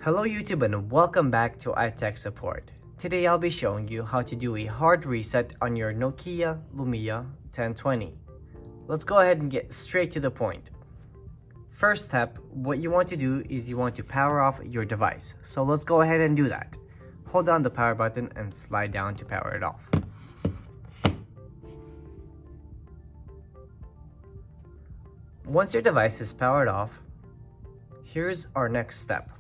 Hello YouTube and welcome back to iTech Support. Today I'll be showing you how to do a hard reset on your Nokia Lumia 1020. Let's go ahead and get straight to the point. First step, what you want to do is you want to power off your device. So let's go ahead and do that. Hold down the power button and slide down to power it off. Once your device is powered off, here's our next step.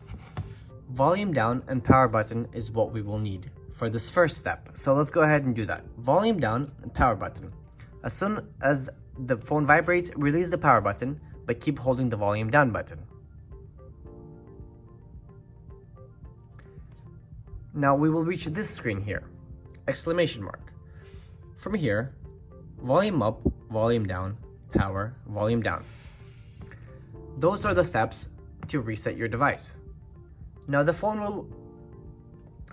Volume down and power button is what we will need for this first step. So let's go ahead and do that. Volume down and power button. As soon as the phone vibrates, release the power button, but keep holding the volume down button. Now we will reach this screen here, exclamation mark. From here, volume up, volume down, power, volume down. Those are the steps to reset your device. Now the phone will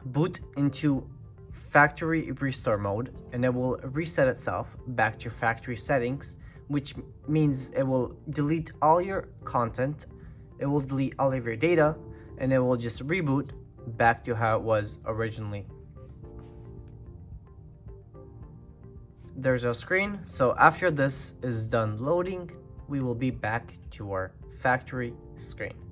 boot into factory restore mode and it will reset itself back to factory settings, which means it will delete all your content, it will delete all of your data, and it will just reboot back to how it was originally. There's our screen. So after this is done loading, we will be back to our factory screen.